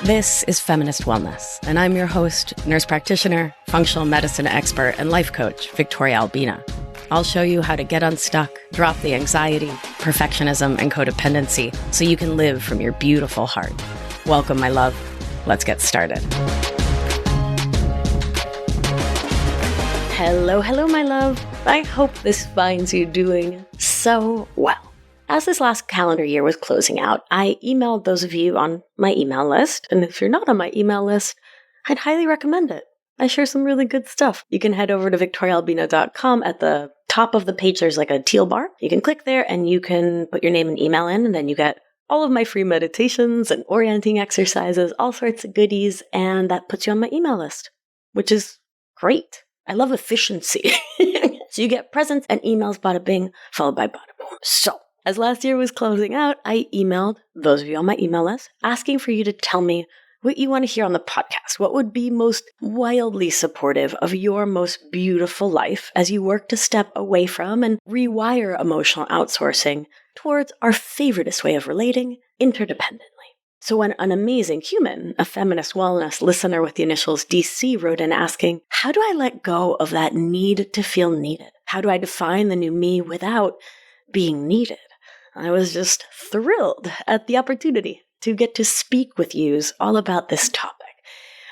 This is Feminist Wellness, and I'm your host, nurse practitioner, functional medicine expert, and life coach, Victoria Albina. I'll show you how to get unstuck, drop the anxiety, perfectionism, and codependency so you can live from your beautiful heart. Welcome, my love. Let's get started. Hello, my love. I hope this finds you doing so well. As this last calendar year was closing out, I emailed those of you on my email list. And if you're not on my email list, I'd highly recommend it. I share some really good stuff. You can head over to victoriaalbina.com. At the top of the page, there's like a teal bar. You can click there and you can put your name and email in, and then you get all of my free meditations and orienting exercises, all sorts of goodies, and that puts you on my email list, which is great. I love efficiency. So you get presents and emails, bada bing, followed by bada boom. So, as last year was closing out, I emailed those of you on my email list asking for you to tell me what you want to hear on the podcast. What would be most wildly supportive of your most beautiful life as you work to step away from and rewire emotional outsourcing towards our favoriteest way of relating, interdependently. So when an amazing human, a feminist wellness listener with the initials DC, wrote in asking, how do I let go of that need to feel needed? How do I define the new me without being needed? I was just thrilled at the opportunity to get to speak with yous all about this topic,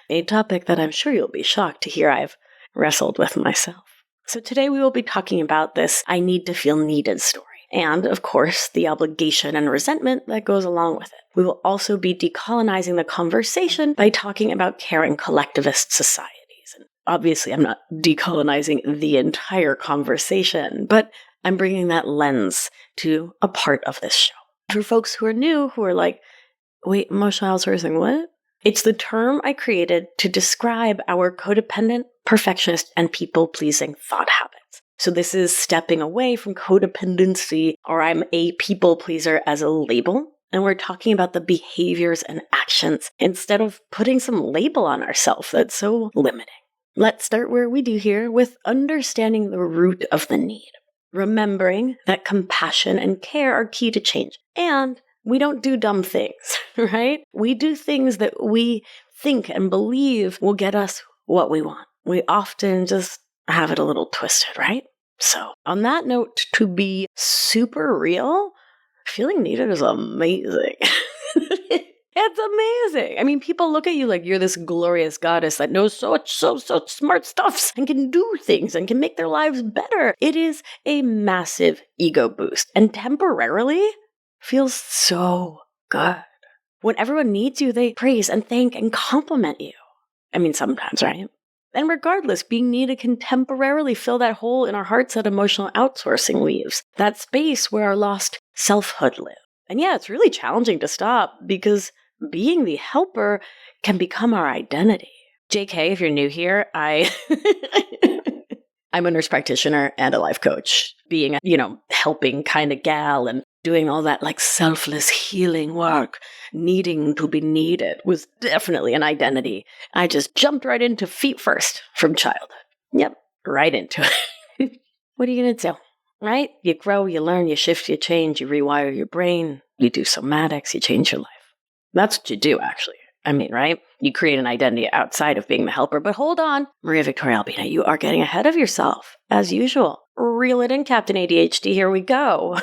a topic that I'm sure you'll be shocked to hear I've wrestled with myself. So today we will be talking about this I need to feel needed story, and of course the obligation and resentment that goes along with it. We will also be decolonizing the conversation by talking about caring collectivist societies. And obviously I'm not decolonizing the entire conversation, but I'm bringing that lens to a part of this show. For folks who are new, who are like, wait, emotional outsourcing, what? It's the term I created to describe our codependent, perfectionist, and people-pleasing thought habits. So this is stepping away from codependency, or I'm a people pleaser, as a label, and we're talking about the behaviors and actions instead of putting some label on ourselves that's so limiting. Let's start where we do here with understanding the root of the need. Remembering that compassion and care are key to change. And we don't do dumb things, right? We do things that we think and believe will get us what we want. We often just have it a little twisted, right? So on that note, to be super real, feeling needed is amazing. It's amazing. I mean, people look at you like you're this glorious goddess that knows so smart stuffs and can do things and can make their lives better. It is a massive ego boost and temporarily feels so good. When everyone needs you, they praise and thank and compliment you. I mean, sometimes, right? And regardless, being needed can temporarily fill that hole in our hearts that emotional outsourcing leaves, that space where our lost selfhood lives. And yeah, it's really challenging to stop because being the helper can become our identity. JK, if you're new here, I'm a nurse practitioner and a life coach. Being a, helping kind of gal and doing all that like selfless healing work, needing to be needed was definitely an identity. I just jumped right into feet first from childhood. Yep, right into it. What are you going to do? Right? You grow, you learn, you shift, you change, you rewire your brain, you do somatics, you change your life. That's what you do, actually. I mean, right? You create an identity outside of being the helper. But hold on, Maria Victoria Albina, you are getting ahead of yourself, as usual. Reel it in, Captain ADHD, here we go.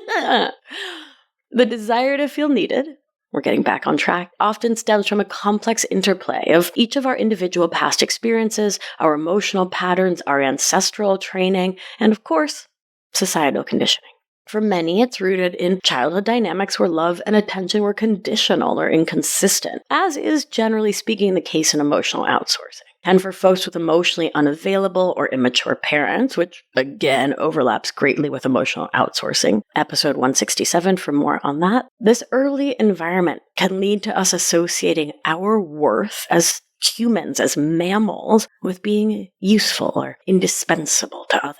The desire to feel needed, we're getting back on track, often stems from a complex interplay of each of our individual past experiences, our emotional patterns, our ancestral training, and of course, societal conditioning. For many, it's rooted in childhood dynamics where love and attention were conditional or inconsistent, as is generally speaking the case in emotional outsourcing. And for folks with emotionally unavailable or immature parents, which again overlaps greatly with emotional outsourcing, episode 167 for more on that, this early environment can lead to us associating our worth as humans, as mammals, with being useful or indispensable to others.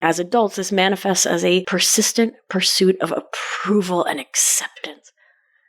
As adults, this manifests as a persistent pursuit of approval and acceptance,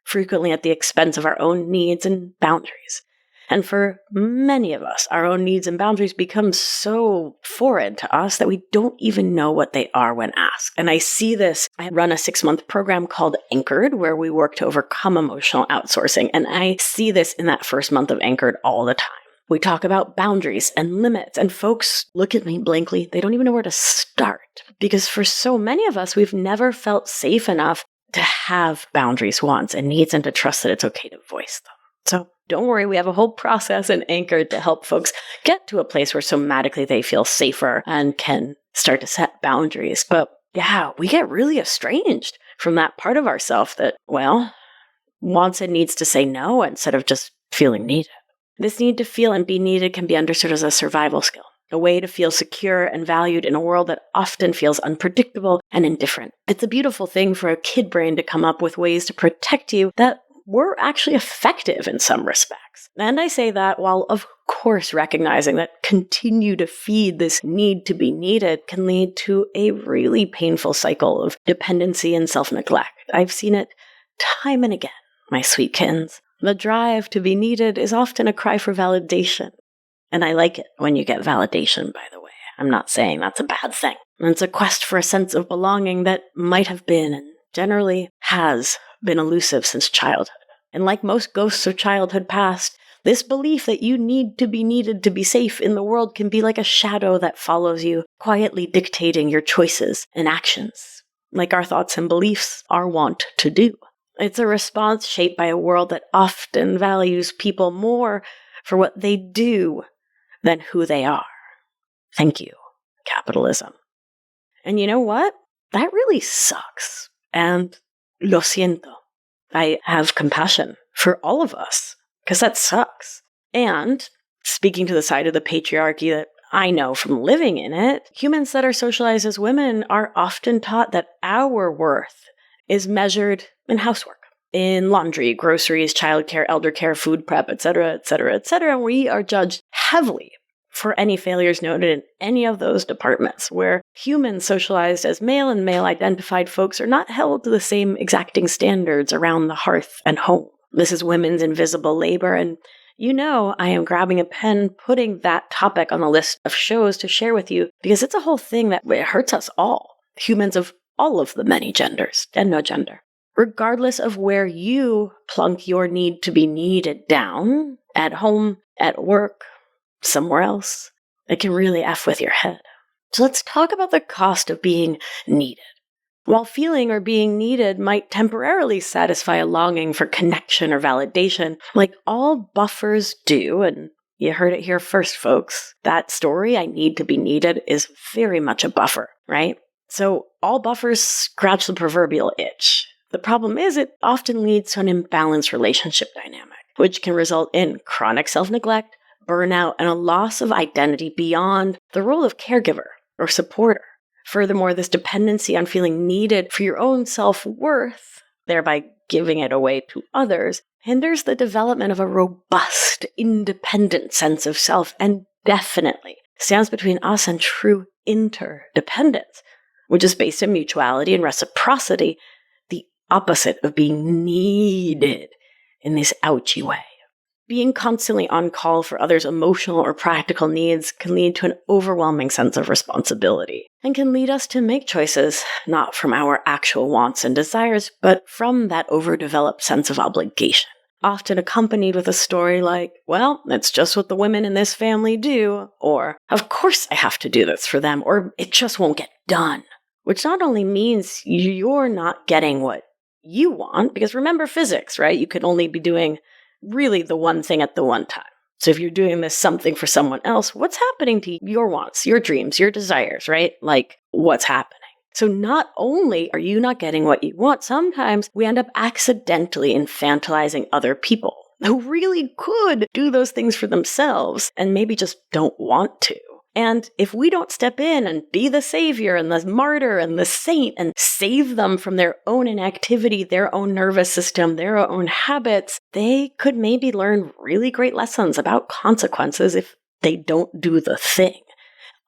frequently at the expense of our own needs and boundaries. And for many of us, our own needs and boundaries become so foreign to us that we don't even know what they are when asked. And I see this. I run a 6-month program called Anchored, where we work to overcome emotional outsourcing. And I see this in that first month of Anchored all the time. We talk about boundaries and limits, and folks look at me blankly. They don't even know where to start. Because for so many of us, we've never felt safe enough to have boundaries, wants, and needs, and to trust that it's okay to voice them. So don't worry, we have a whole process in Anchored to help folks get to a place where somatically they feel safer and can start to set boundaries. But yeah, we get really estranged from that part of ourselves that, well, wants and needs to say no instead of just feeling needed. This need to feel and be needed can be understood as a survival skill, a way to feel secure and valued in a world that often feels unpredictable and indifferent. It's a beautiful thing for a kid brain to come up with ways to protect you that were actually effective in some respects. And I say that while, of course, recognizing that continue to feed this need to be needed can lead to a really painful cycle of dependency and self-neglect. I've seen it time and again, my sweet kittens. The drive to be needed is often a cry for validation. And I like it when you get validation, by the way. I'm not saying that's a bad thing. It's a quest for a sense of belonging that might have been and generally has been elusive since childhood. And like most ghosts of childhood past, this belief that you need to be needed to be safe in the world can be like a shadow that follows you, quietly dictating your choices and actions, like our thoughts and beliefs are wont to do. It's a response shaped by a world that often values people more for what they do than who they are. Thank you, capitalism. And you know what? That really sucks. And lo siento. I have compassion for all of us, because that sucks. And speaking to the side of the patriarchy that I know from living in it, humans that are socialized as women are often taught that our worth is measured in housework, in laundry, groceries, childcare, elder care, food prep, etc., etc., etc. And we are judged heavily for any failures noted in any of those departments, where humans socialized as male and male-identified folks are not held to the same exacting standards around the hearth and home. This is women's invisible labor, and you know I am grabbing a pen, putting that topic on the list of shows to share with you, because it's a whole thing that it hurts us all, humans of all of the many genders, and no gender. Regardless of where you plunk your need to be needed down, at home, at work, somewhere else, it can really F with your head. So let's talk about the cost of being needed. While feeling or being needed might temporarily satisfy a longing for connection or validation, like all buffers do, and you heard it here first, folks, that story, I need to be needed, is very much a buffer, right? So all buffers scratch the proverbial itch. The problem is it often leads to an imbalanced relationship dynamic, which can result in chronic self-neglect, burnout, and a loss of identity beyond the role of caregiver or supporter. Furthermore, this dependency on feeling needed for your own self-worth, thereby giving it away to others, hinders the development of a robust, independent sense of self, and definitely stands between us and true interdependence, which is based in mutuality and reciprocity, the opposite of being needed in this ouchy way. Being constantly on call for others' emotional or practical needs can lead to an overwhelming sense of responsibility and can lead us to make choices not from our actual wants and desires, but from that overdeveloped sense of obligation, often accompanied with a story like, well, it's just what the women in this family do, or of course I have to do this for them, or it just won't get done, which not only means you're not getting what you want, because remember physics, right? You could only be doing really the one thing at the one time. So if you're doing this something for someone else, what's happening to your wants, your dreams, your desires, right? Like, what's happening? So not only are you not getting what you want, sometimes we end up accidentally infantilizing other people who really could do those things for themselves and maybe just don't want to. And if we don't step in and be the savior and the martyr and the saint and save them from their own inactivity, their own nervous system, their own habits, they could maybe learn really great lessons about consequences if they don't do the thing.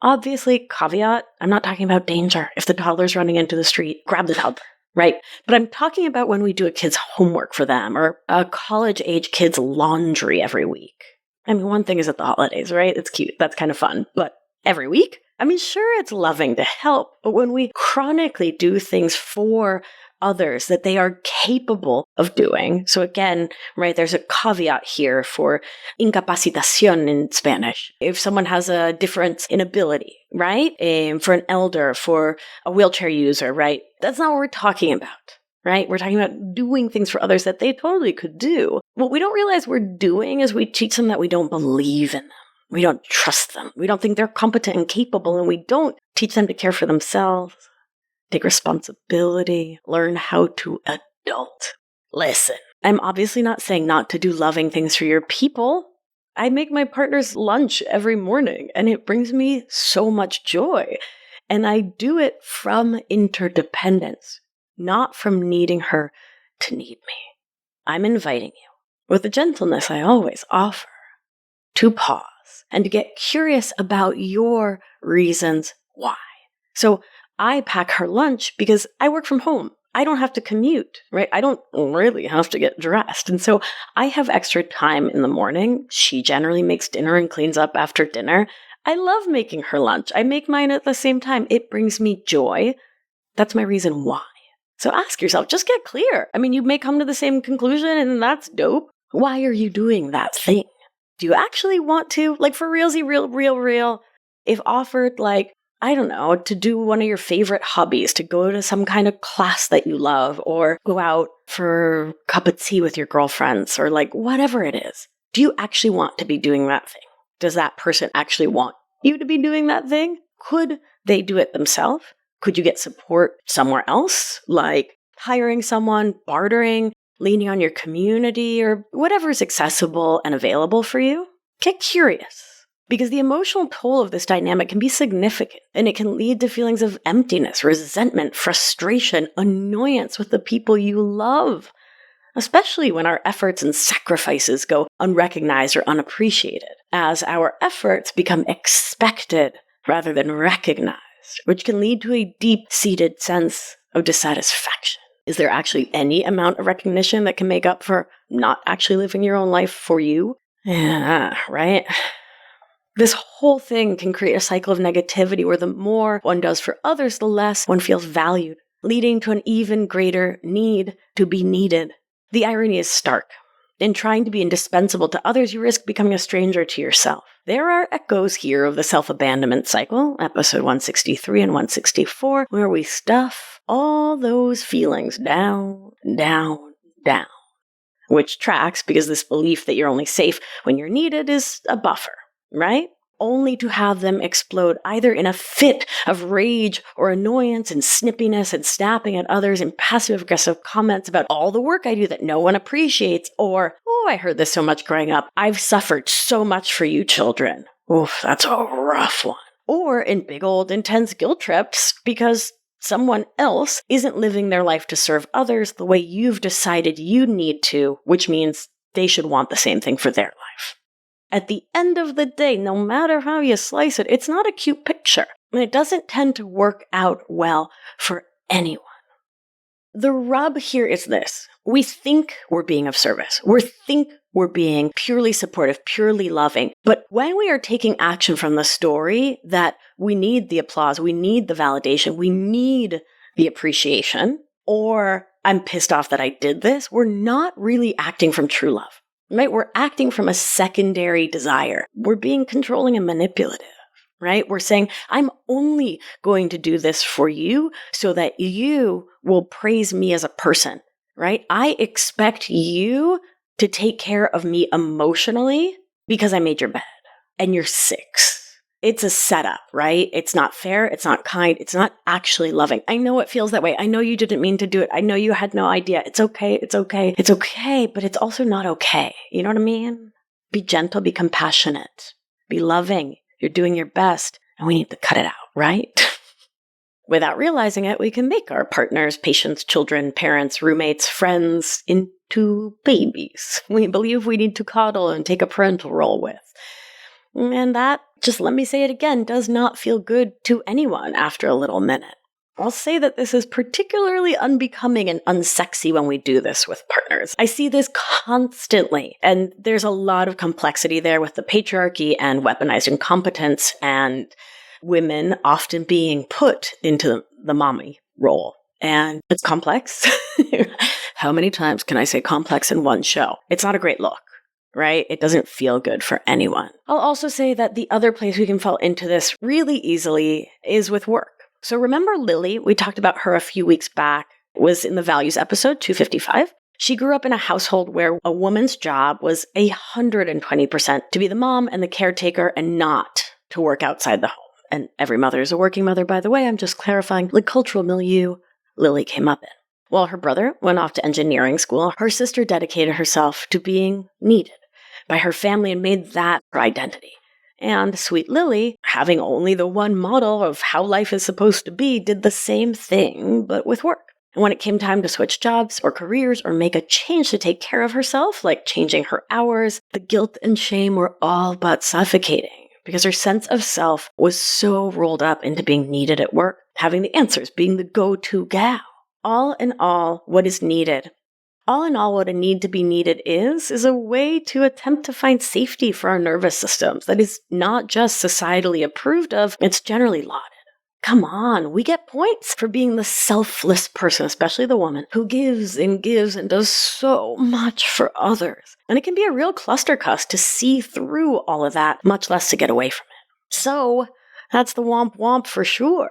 Obviously, caveat, I'm not talking about danger. If the toddler's running into the street, grab the toddler, right? But I'm talking about when we do a kid's homework for them or a college-age kid's laundry every week. I mean, one thing is at the holidays, right? It's cute. That's kind of fun. But every week? I mean, sure, it's loving to help, but when we chronically do things for others that they are capable of doing. So again, right, there's a caveat here for incapacitación in Spanish. If someone has a difference in ability, right? For an elder, for a wheelchair user, right? That's not what we're talking about. Right? We're talking about doing things for others that they totally could do. What we don't realize we're doing is we teach them that we don't believe in them. We don't trust them. We don't think they're competent and capable, and we don't teach them to care for themselves, take responsibility, learn how to adult. Listen, I'm obviously not saying not to do loving things for your people. I make my partner's lunch every morning, and it brings me so much joy. And I do it from interdependence. Not from needing her to need me. I'm inviting you, with the gentleness I always offer, to pause and to get curious about your reasons why. So I pack her lunch because I work from home. I don't have to commute, right? I don't really have to get dressed. And so I have extra time in the morning. She generally makes dinner and cleans up after dinner. I love making her lunch. I make mine at the same time. It brings me joy. That's my reason why. So ask yourself, just get clear. I mean, you may come to the same conclusion, and that's dope. Why are you doing that thing? Do you actually want to? Like, for realsy, real, if offered, like, I don't know, to do one of your favorite hobbies, to go to some kind of class that you love, or go out for a cup of tea with your girlfriends, or like whatever it is. Do you actually want to be doing that thing? Does that person actually want you to be doing that thing? Could they do it themselves? Could you get support somewhere else, like hiring someone, bartering, leaning on your community, or whatever is accessible and available for you? Get curious, because the emotional toll of this dynamic can be significant, and it can lead to feelings of emptiness, resentment, frustration, annoyance with the people you love, especially when our efforts and sacrifices go unrecognized or unappreciated, as our efforts become expected rather than recognized, which can lead to a deep-seated sense of dissatisfaction. Is there actually any amount of recognition that can make up for not actually living your own life for you? Yeah, right? This whole thing can create a cycle of negativity where the more one does for others, the less one feels valued, leading to an even greater need to be needed. The irony is stark. In trying to be indispensable to others, you risk becoming a stranger to yourself. There are echoes here of the self-abandonment cycle, episode 163 and 164, where we stuff all those feelings down, which tracks because this belief that you're only safe when you're needed is a buffer, right? Only to have them explode either in a fit of rage or annoyance and snippiness and snapping at others in passive-aggressive comments about all the work I do that no one appreciates, or, oh, I heard this so much growing up, I've suffered so much for you children. Oof, that's a rough one. Or in big old intense guilt trips because someone else isn't living their life to serve others the way you've decided you need to, which means they should want the same thing for their life. At the end of the day, no matter how you slice it, it's not a cute picture, and it doesn't tend to work out well for anyone. The rub here is this. We think we're being of service. We think we're being purely supportive, purely loving. But when we are taking action from the story that we need the applause, we need the validation, we need the appreciation, or I'm pissed off that I did this, we're not really acting from true love. Right? We're acting from a secondary desire. We're being controlling and manipulative, right? We're saying, I'm only going to do this for you so that you will praise me as a person, right? I expect you to take care of me emotionally because I made your bed and you're 6. It's a setup, right? It's not fair. It's not kind. It's not actually loving. I know it feels that way. I know you didn't mean to do it. I know you had no idea. It's okay. It's okay. It's okay, but it's also not okay. You know what I mean? Be gentle, be compassionate, be loving. You're doing your best, and we need to cut it out, right? Without realizing it, we can make our partners, patients, children, parents, roommates, friends into babies we believe we need to coddle and take a parental role with. And that, just let me say it again, does not feel good to anyone after a little minute. I'll say that this is particularly unbecoming and unsexy when we do this with partners. I see this constantly, and there's a lot of complexity there with the patriarchy and weaponized incompetence and women often being put into the mommy role. And it's complex. How many times can I say complex in one show? It's not a great look, right? It doesn't feel good for anyone. I'll also say that the other place we can fall into this really easily is with work. So remember Lily? We talked about her a few weeks back. It was in the values episode 255. She grew up in a household where a woman's job was 120% to be the mom and the caretaker and not to work outside the home. And every mother is a working mother, by the way. I'm just clarifying the cultural milieu Lily came up in. While her brother went off to engineering school, her sister dedicated herself to being needed by her family and made that her identity. And sweet Lily, having only the one model of how life is supposed to be, did the same thing, but with work. And when it came time to switch jobs or careers or make a change to take care of herself, like changing her hours, the guilt and shame were all but suffocating because her sense of self was so rolled up into being needed at work, having the answers, being the go-to gal. All in all, what is needed? All in all, what a need to be needed is a way to attempt to find safety for our nervous systems that is not just societally approved of, it's generally lauded. Come on, we get points for being the selfless person, especially the woman, who gives and does so much for others. And it can be a real clustercuss to see through all of that, much less to get away from it. So, that's the womp womp for sure.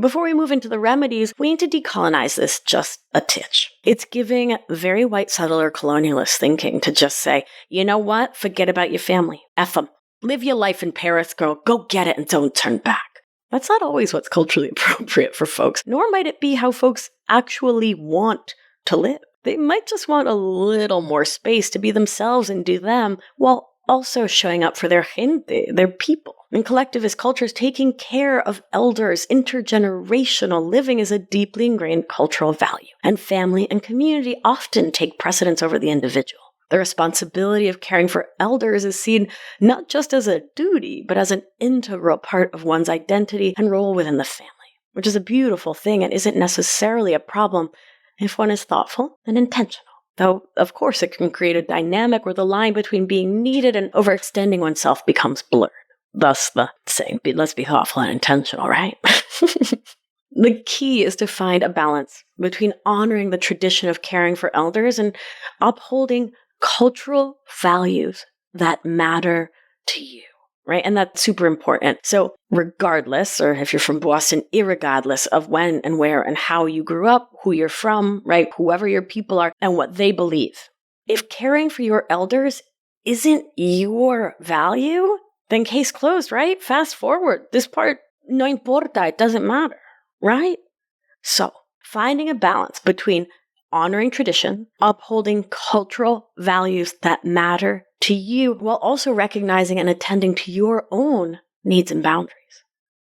Before we move into the remedies, we need to decolonize this just a titch. It's giving very white settler colonialist thinking to just say, you know what? Forget about your family. F them. Live your life in Paris, girl. Go get it and don't turn back. That's not always what's culturally appropriate for folks, nor might it be how folks actually want to live. They might just want a little more space to be themselves and do them while also showing up for their gente, their people. In collectivist cultures, taking care of elders, intergenerational living is a deeply ingrained cultural value, and family and community often take precedence over the individual. The responsibility of caring for elders is seen not just as a duty, but as an integral part of one's identity and role within the family, which is a beautiful thing and isn't necessarily a problem if one is thoughtful and intentional. Though, of course, it can create a dynamic where the line between being needed and overextending oneself becomes blurred. Thus the saying, let's be thoughtful and intentional, right? The key is to find a balance between honoring the tradition of caring for elders and upholding cultural values that matter to you, right? And that's super important. So regardless, or if you're from Boston, irregardless of when and where and how you grew up, who you're from, right? Whoever your people are and what they believe. If caring for your elders isn't your value, then case closed, right? Fast forward. This part, no importa, it doesn't matter, right? So finding a balance between honoring tradition, upholding cultural values that matter to you, while also recognizing and attending to your own needs and boundaries.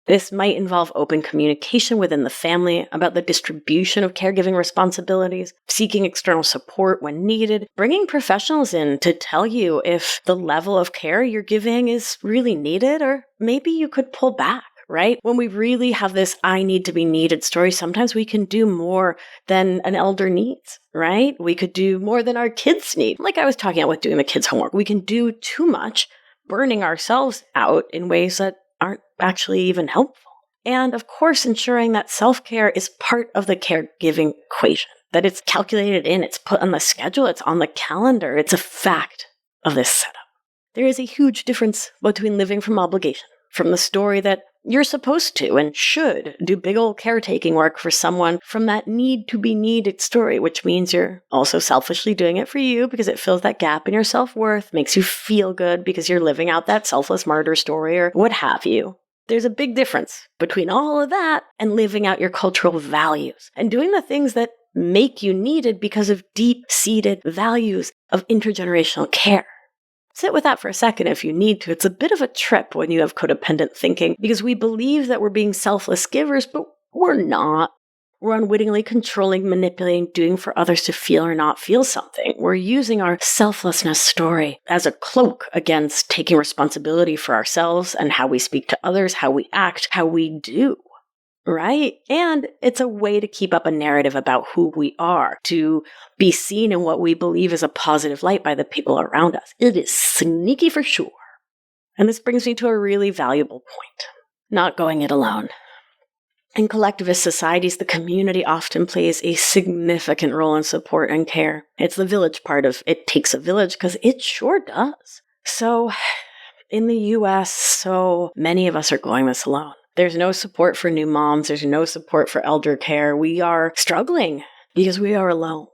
This might involve open communication within the family about the distribution of caregiving responsibilities, seeking external support when needed, bringing professionals in to tell you if the level of care you're giving is really needed, or maybe you could pull back. Right? When we really have this I need to be needed story, sometimes we can do more than an elder needs, right? We could do more than our kids need. Like I was talking about with doing the kids' homework, we can do too much, burning ourselves out in ways that aren't actually even helpful. And of course, ensuring that self-care is part of the caregiving equation, that it's calculated in, it's put on the schedule, it's on the calendar, it's a fact of this setup. There is a huge difference between living from obligation, from the story that you're supposed to and should do big old caretaking work for someone, from that need to be needed story, which means you're also selfishly doing it for you because it fills that gap in your self-worth, makes you feel good because you're living out that selfless martyr story or what have you. There's a big difference between all of that and living out your cultural values and doing the things that make you needed because of deep-seated values of intergenerational care. Sit with that for a second if you need to. It's a bit of a trip when you have codependent thinking because we believe that we're being selfless givers, but we're not. We're unwittingly controlling, manipulating, doing for others to feel or not feel something. We're using our selflessness story as a cloak against taking responsibility for ourselves and how we speak to others, how we act, how we do. right? And it's a way to keep up a narrative about who we are, to be seen in what we believe is a positive light by the people around us. It is sneaky for sure. And this brings me to a really valuable point. Not going it alone. In collectivist societies, the community often plays a significant role in support and care. It's the village part of it takes a village, because it sure does. So in the US, so many of us are going this alone. There's no support for new moms. There's no support for elder care. We are struggling because we are alone.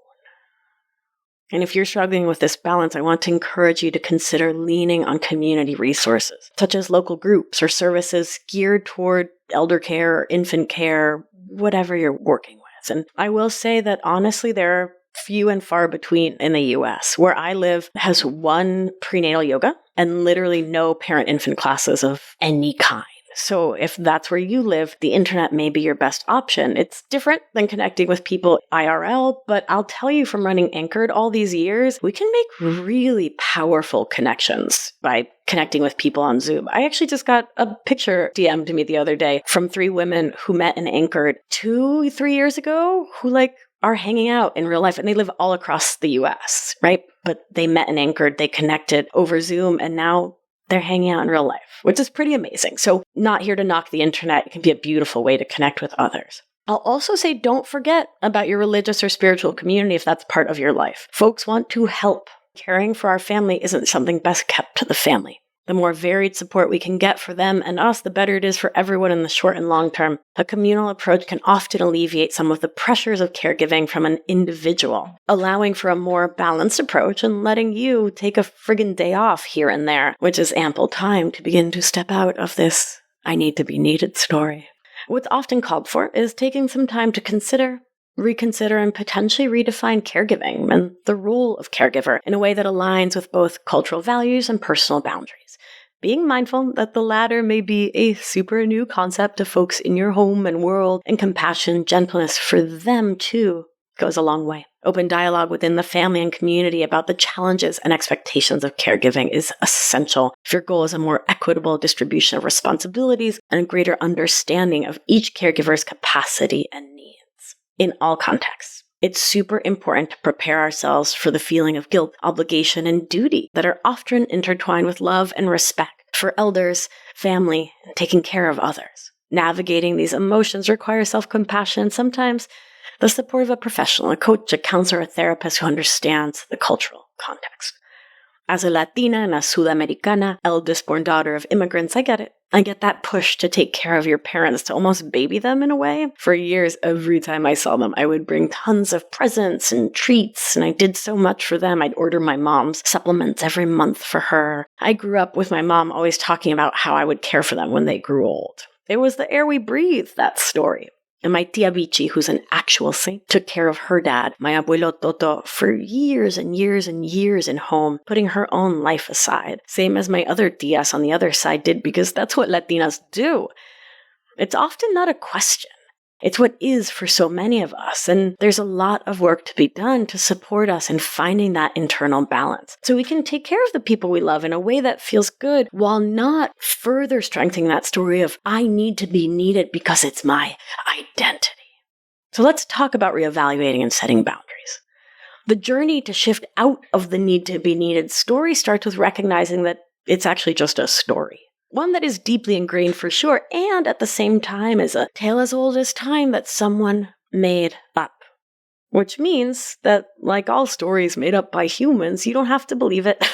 And if you're struggling with this balance, I want to encourage you to consider leaning on community resources, such as local groups or services geared toward elder care or infant care, whatever you're working with. And I will say that honestly, there are few and far between in the US. Where I live has one prenatal yoga and literally no parent-infant classes of any kind. So if that's where you live, the internet may be your best option. It's different than connecting with people IRL, but I'll tell you from running Anchored all these years, we can make really powerful connections by connecting with people on Zoom. I actually just got a picture DM'd to me the other day from 3 women who met in Anchored 2-3 years ago, who are hanging out in real life, and they live all across the US, right? But they met in Anchored, they connected over Zoom, and now they're hanging out in real life, which is pretty amazing. So not here to knock the internet. It can be a beautiful way to connect with others. I'll also say don't forget about your religious or spiritual community if that's part of your life. Folks want to help. Caring for our family isn't something best kept to the family. The more varied support we can get for them and us, the better it is for everyone in the short and long term. A communal approach can often alleviate some of the pressures of caregiving from an individual, allowing for a more balanced approach and letting you take a friggin' day off here and there, which is ample time to begin to step out of this I need to be needed story. What's often called for is taking some time to consider, reconsider, and potentially redefine caregiving and the role of caregiver in a way that aligns with both cultural values and personal boundaries. Being mindful that the latter may be a super new concept to folks in your home and world, and compassion, gentleness for them too goes a long way. Open dialogue within the family and community about the challenges and expectations of caregiving is essential if your goal is a more equitable distribution of responsibilities and a greater understanding of each caregiver's capacity and needs. In all contexts, it's super important to prepare ourselves for the feeling of guilt, obligation, and duty that are often intertwined with love and respect for elders, family, and taking care of others. Navigating these emotions requires self-compassion and sometimes the support of a professional, a coach, a counselor, a therapist who understands the cultural context. As a Latina and a Sudamericana, eldest-born daughter of immigrants, I get it. I get that push to take care of your parents, to almost baby them in a way. For years, every time I saw them, I would bring tons of presents and treats, and I did so much for them. I'd order my mom's supplements every month for her. I grew up with my mom always talking about how I would care for them when they grew old. It was the air we breathed, that story. And my tia Bichi, who's an actual saint, took care of her dad, my abuelo Toto, for years and years and years in home, putting her own life aside. Same as my other tias on the other side did, because that's what Latinas do. It's often not a question. It's what is for so many of us, and there's a lot of work to be done to support us in finding that internal balance, so we can take care of the people we love in a way that feels good, while not further strengthening that story of, I need to be needed because it's my identity. So let's talk about reevaluating and setting boundaries. The journey to shift out of the need to be needed story starts with recognizing that it's actually just a story. One that is deeply ingrained for sure, and at the same time is a tale as old as time that someone made up. Which means that, like all stories made up by humans, you don't have to believe it,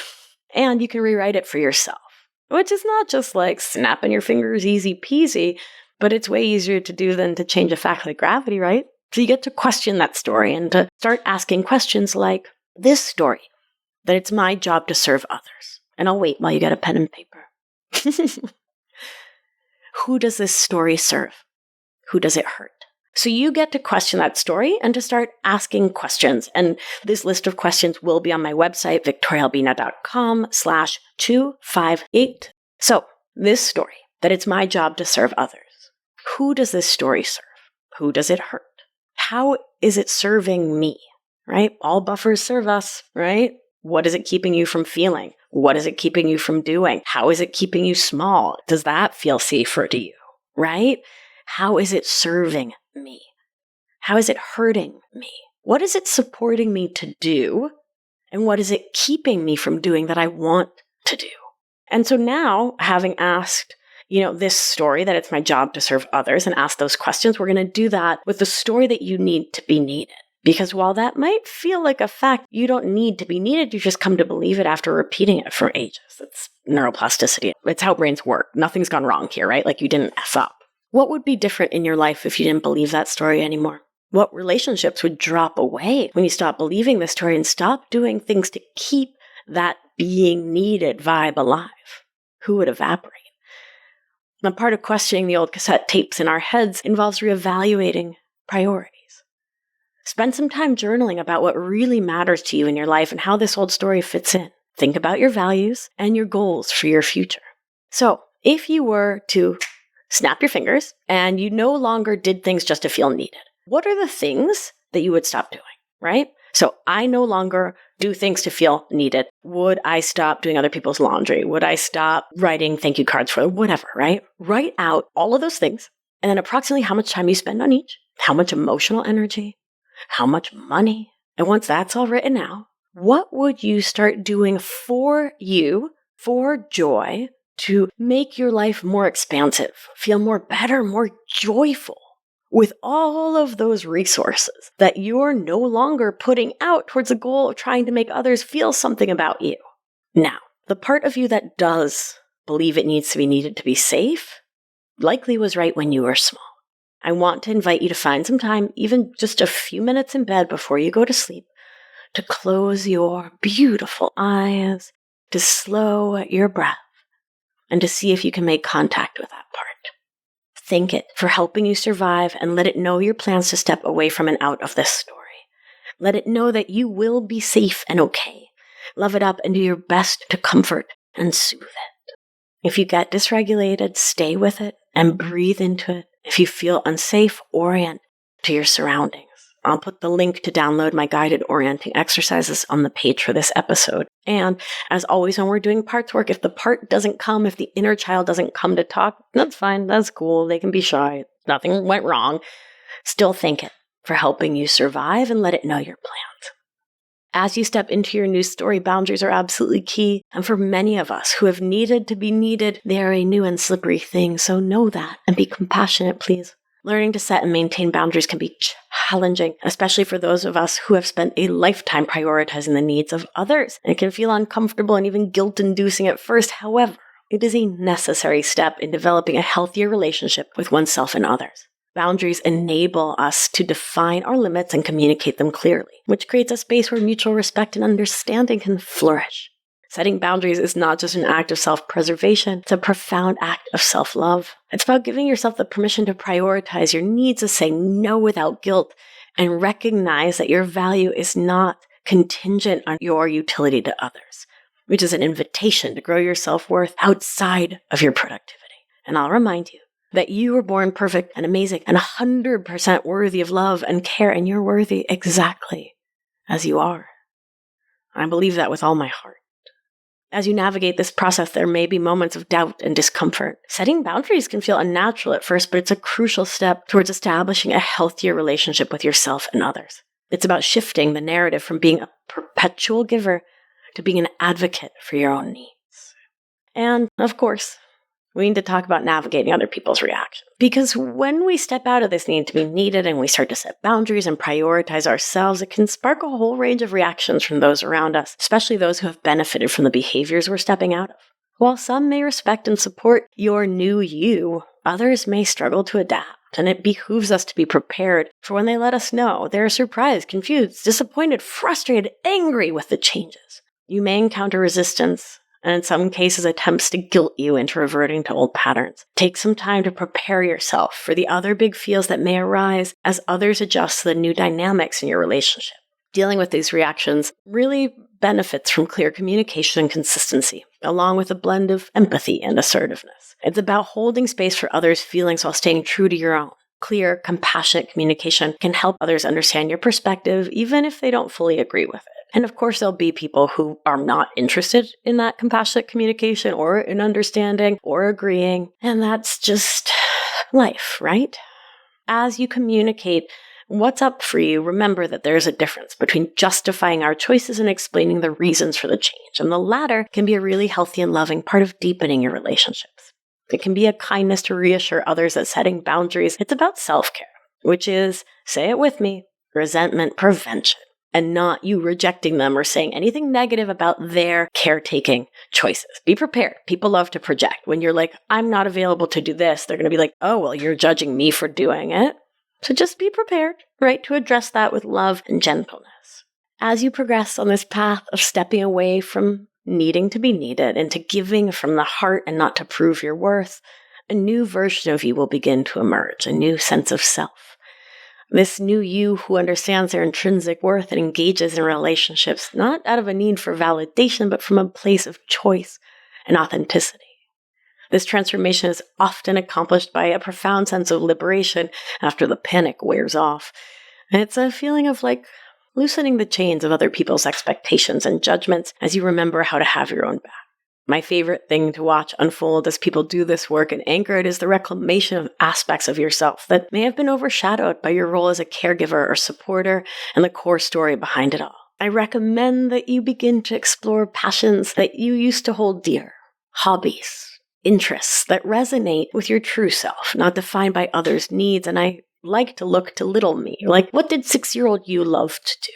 and you can rewrite it for yourself. Which is not just like snapping your fingers easy peasy, but it's way easier to do than to change a fact like gravity, right? So you get to question that story and to start asking questions like this story, that it's my job to serve others. And I'll wait while you get a pen and paper. Who does this story serve? Who does it hurt? So you get to question that story and to start asking questions. And this list of questions will be on my website, victoriaalbina.com/258. So this story, that it's my job to serve others. Who does this story serve? Who does it hurt? How is it serving me? Right? All buffers serve us, right? What is it keeping you from feeling? What is it keeping you from doing? How is it keeping you small? Does that feel safer to you? Right? How is it serving me? How is it hurting me? What is it supporting me to do? And what is it keeping me from doing that I want to do? And so now, having asked, this story that it's my job to serve others and ask those questions, we're going to do that with the story that you need to be needed. Because while that might feel like a fact, you don't need to be needed. You just come to believe it after repeating it for ages. It's neuroplasticity. It's how brains work. Nothing's gone wrong here, right? Like you didn't F up. What would be different in your life if you didn't believe that story anymore? What relationships would drop away when you stop believing the story and stop doing things to keep that being needed vibe alive? Who would evaporate? Now, part of questioning the old cassette tapes in our heads involves reevaluating priorities. Spend some time journaling about what really matters to you in your life and how this old story fits in. Think about your values and your goals for your future. So, if you were to snap your fingers and you no longer did things just to feel needed, what are the things that you would stop doing, right? So I no longer do things to feel needed. Would I stop doing other people's laundry? Would I stop writing thank you cards for whatever, right? Write out all of those things and then approximately how much time you spend on each, how much emotional energy, how much money. And once that's all written out, what would you start doing for you, for joy, to make your life more expansive, feel more better, more joyful? With all of those resources that you're no longer putting out towards the goal of trying to make others feel something about you. Now, the part of you that does believe it needs to be needed to be safe likely was right when you were small. I want to invite you to find some time, even just a few minutes in bed before you go to sleep, to close your beautiful eyes, to slow your breath, and to see if you can make contact with that part. Thank it for helping you survive and let it know your plans to step away from and out of this story. Let it know that you will be safe and okay. Love it up and do your best to comfort and soothe it. If you get dysregulated, stay with it and breathe into it. If you feel unsafe, orient to your surroundings. I'll put the link to download my guided orienting exercises on the page for this episode. And as always, when we're doing parts work, if the part doesn't come, if the inner child doesn't come to talk, that's fine. That's cool. They can be shy. Nothing went wrong. Still thank it for helping you survive and let it know your plans. As you step into your new story, boundaries are absolutely key. And for many of us who have needed to be needed, they are a new and slippery thing. So know that and be compassionate, please. Learning to set and maintain boundaries can be challenging, especially for those of us who have spent a lifetime prioritizing the needs of others. And it can feel uncomfortable and even guilt-inducing at first. However, it is a necessary step in developing a healthier relationship with oneself and others. Boundaries enable us to define our limits and communicate them clearly, which creates a space where mutual respect and understanding can flourish. Setting boundaries is not just an act of self-preservation, it's a profound act of self-love. It's about giving yourself the permission to prioritize your needs, to say no without guilt, and recognize that your value is not contingent on your utility to others, which is an invitation to grow your self-worth outside of your productivity. And I'll remind you that you were born perfect and amazing and 100% worthy of love and care, and you're worthy exactly as you are. I believe that with all my heart. As you navigate this process, there may be moments of doubt and discomfort. Setting boundaries can feel unnatural at first, but it's a crucial step towards establishing a healthier relationship with yourself and others. It's about shifting the narrative from being a perpetual giver to being an advocate for your own needs. And, of course, we need to talk about navigating other people's reactions. Because when we step out of this need to be needed and we start to set boundaries and prioritize ourselves, it can spark a whole range of reactions from those around us, especially those who have benefited from the behaviors we're stepping out of. While some may respect and support your new you, others may struggle to adapt. And it behooves us to be prepared for when they let us know they're surprised, confused, disappointed, frustrated, angry with the changes. You may encounter resistance, and in some cases attempts to guilt you into reverting to old patterns. Take some time to prepare yourself for the other big feels that may arise as others adjust to the new dynamics in your relationship. Dealing with these reactions really benefits from clear communication and consistency, along with a blend of empathy and assertiveness. It's about holding space for others' feelings while staying true to your own. Clear, compassionate communication can help others understand your perspective, even if they don't fully agree with it. And of course, there'll be people who are not interested in that compassionate communication or in understanding or agreeing. And that's just life, right? As you communicate what's up for you, remember that there's a difference between justifying our choices and explaining the reasons for the change. And the latter can be a really healthy and loving part of deepening your relationships. It can be a kindness to reassure others that setting boundaries, it's about self-care, which is, say it with me, resentment prevention, and not you rejecting them or saying anything negative about their caretaking choices. Be prepared. People love to project. When you're like, I'm not available to do this, they're going to be like, oh, well, you're judging me for doing it. So just be prepared, right, to address that with love and gentleness. As you progress on this path of stepping away from needing to be needed into giving from the heart and not to prove your worth, a new version of you will begin to emerge, a new sense of self. This new you who understands their intrinsic worth and engages in relationships, not out of a need for validation, but from a place of choice and authenticity. This transformation is often accomplished by a profound sense of liberation after the panic wears off. And it's a feeling of like loosening the chains of other people's expectations and judgments as you remember how to have your own back. My favorite thing to watch unfold as people do this work and anchor it is the reclamation of aspects of yourself that may have been overshadowed by your role as a caregiver or supporter and the core story behind it all. I recommend that you begin to explore passions that you used to hold dear, hobbies, interests that resonate with your true self, not defined by others' needs. And I like to look to little me, like what did 6-year-old you love to do?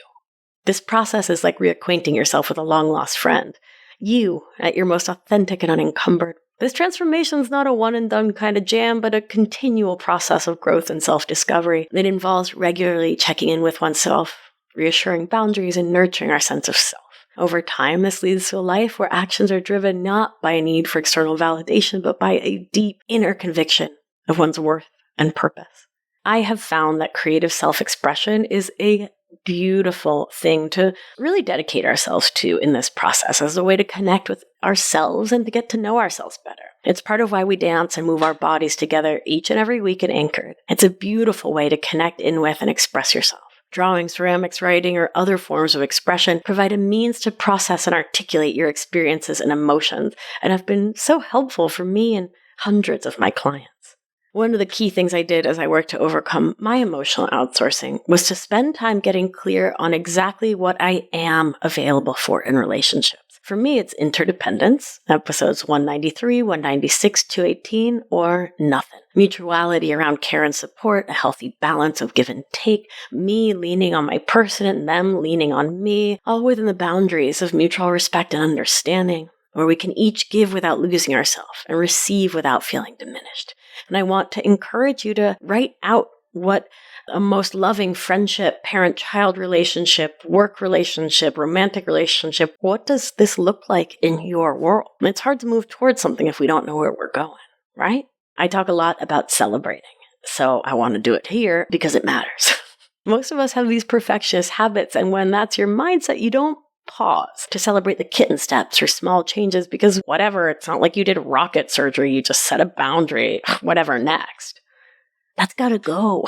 This process is like reacquainting yourself with a long-lost friend. You at your most authentic and unencumbered. This transformation is not a one-and-done kind of jam, but a continual process of growth and self-discovery that involves regularly checking in with oneself, reassuring boundaries, and nurturing our sense of self. Over time, this leads to a life where actions are driven not by a need for external validation, but by a deep inner conviction of one's worth and purpose. I have found that creative self-expression is a beautiful thing to really dedicate ourselves to in this process as a way to connect with ourselves and to get to know ourselves better. It's part of why we dance and move our bodies together each and every week at Anchored. It's a beautiful way to connect in with and express yourself. Drawing, ceramics, writing, or other forms of expression provide a means to process and articulate your experiences and emotions and have been so helpful for me and hundreds of my clients. One of the key things I did as I worked to overcome my emotional outsourcing was to spend time getting clear on exactly what I am available for in relationships. For me, it's interdependence, episodes 193, 196, 218, or nothing. Mutuality around care and support, a healthy balance of give and take, me leaning on my person and them leaning on me, all within the boundaries of mutual respect and understanding, where we can each give without losing ourselves and receive without feeling diminished. And I want to encourage you to write out what a most loving friendship, parent-child relationship, work relationship, romantic relationship, what does this look like in your world? And it's hard to move towards something if we don't know where we're going, right? I talk a lot about celebrating, so I want to do it here because it matters. Most of us have these perfectionist habits, and when that's your mindset, you don't pause to celebrate the kitten steps or small changes because whatever, it's not like you did rocket surgery, you just set a boundary, whatever next. That's gotta go.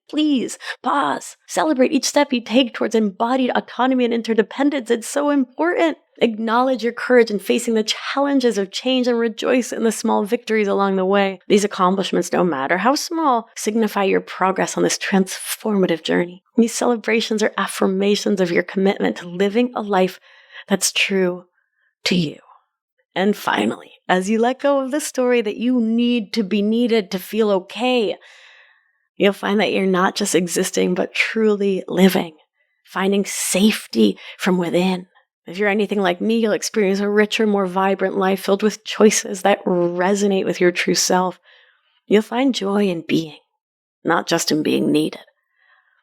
Please pause. Celebrate each step you take towards embodied autonomy and interdependence. It's so important. Acknowledge your courage in facing the challenges of change and rejoice in the small victories along the way. These accomplishments, no matter how small, signify your progress on this transformative journey. These celebrations are affirmations of your commitment to living a life that's true to you. And finally, as you let go of the story that you need to be needed to feel okay, you'll find that you're not just existing, but truly living, finding safety from within. If you're anything like me, you'll experience a richer, more vibrant life filled with choices that resonate with your true self. You'll find joy in being, not just in being needed.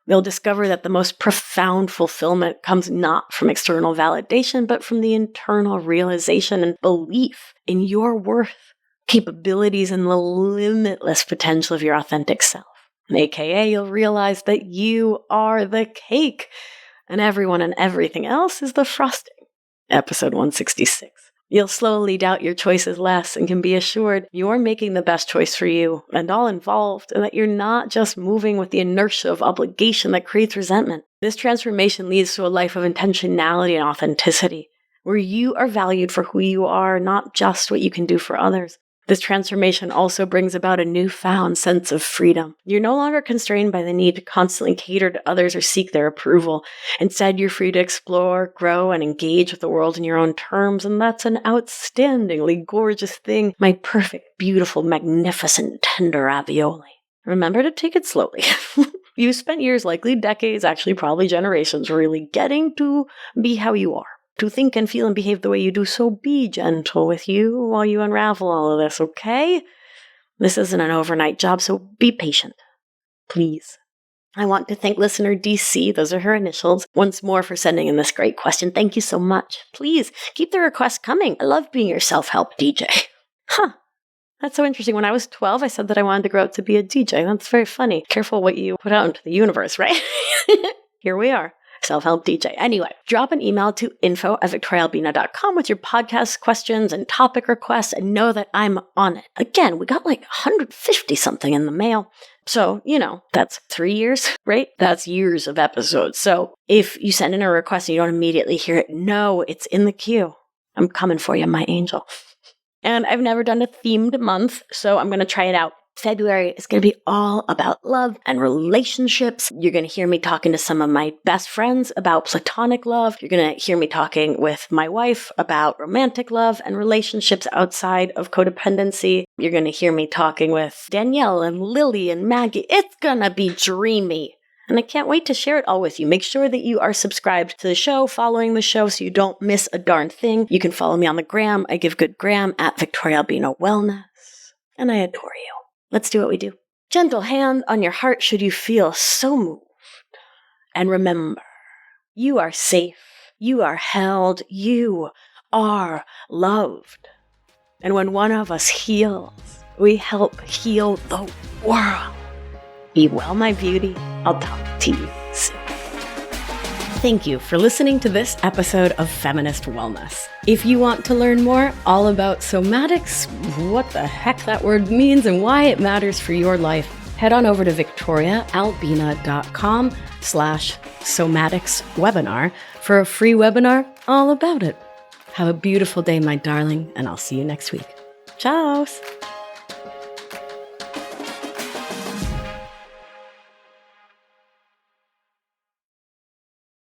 You'll discover that the most profound fulfillment comes not from external validation, but from the internal realization and belief in your worth, capabilities, and the limitless potential of your authentic self. AKA, you'll realize that you are the cake, and everyone and everything else is the frosting. Episode 166. You'll slowly doubt your choices less and can be assured you're making the best choice for you and all involved, and that you're not just moving with the inertia of obligation that creates resentment. This transformation leads to a life of intentionality and authenticity, where you are valued for who you are, not just what you can do for others. This transformation also brings about a newfound sense of freedom. You're no longer constrained by the need to constantly cater to others or seek their approval. Instead, you're free to explore, grow, and engage with the world in your own terms, and that's an outstandingly gorgeous thing. My perfect, beautiful, magnificent, tender ravioli. Remember to take it slowly. You spent years, likely decades, actually probably generations, really getting to be how you are. To think and feel and behave the way you do, so be gentle with you while you unravel all of this, okay? This isn't an overnight job, so be patient. Please. I want to thank listener DC, those are her initials, once more for sending in this great question. Thank you so much. Please, keep the requests coming. I love being your self-help DJ. That's so interesting. When I was 12, I said that I wanted to grow up to be a DJ. That's very funny. Careful what you put out into the universe, right? Here we are. Self-help DJ. Anyway, drop an email to info@victoriaalbina.com with your podcast questions and topic requests and know that I'm on it. Again, we got like 150 something in the mail. So, that's 3 years, right? That's years of episodes. So if you send in a request and you don't immediately hear it, no, it's in the queue. I'm coming for you, my angel. And I've never done a themed month, so I'm going to try it out. February is going to be all about love and relationships. You're going to hear me talking to some of my best friends about platonic love. You're going to hear me talking with my wife about romantic love and relationships outside of codependency. You're going to hear me talking with Danielle and Lily and Maggie. It's going to be dreamy. And I can't wait to share it all with you. Make sure that you are subscribed to the show, following the show so you don't miss a darn thing. You can follow me on the gram. I give good gram at Victoria Albina Wellness. And I adore you. Let's do what we do. Gentle hand on your heart should you feel so moved. And remember, you are safe, you are held, you are loved. And when one of us heals, we help heal the world. Be well, my beauty. I'll talk to you soon. Thank you for listening to this episode of Feminist Wellness. If you want to learn more all about somatics, what the heck that word means and why it matters for your life, head on over to victoriaalbina.com/somatics webinar for a free webinar all about it. Have a beautiful day, my darling, and I'll see you next week. Ciao!